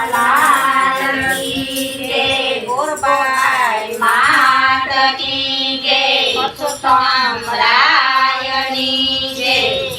लाल की जय। गोरबाई मात की जय। परशुराम रायनी जय।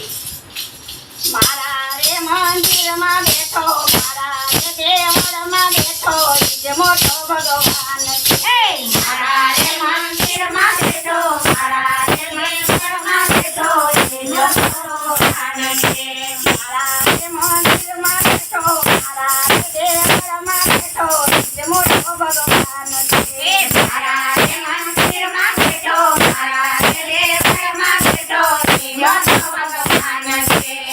मारा रे मंदिर में बैठो, मारा रे देवड़ में बैठो, जे मोटो भगवान है। मारा रे मंदिर में बैठो, मारा रे देवड़ में बैठो, जे मोटो भगवान है। मारा रे मंदिर में बैठो, मारा रे देवड़ में बैठो, जे मोटो भगवान है। मारा रे मंदिर में बैठो, मारा रे देवड़ में बैठो, जे मोटो भगवान है।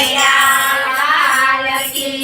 Yeah.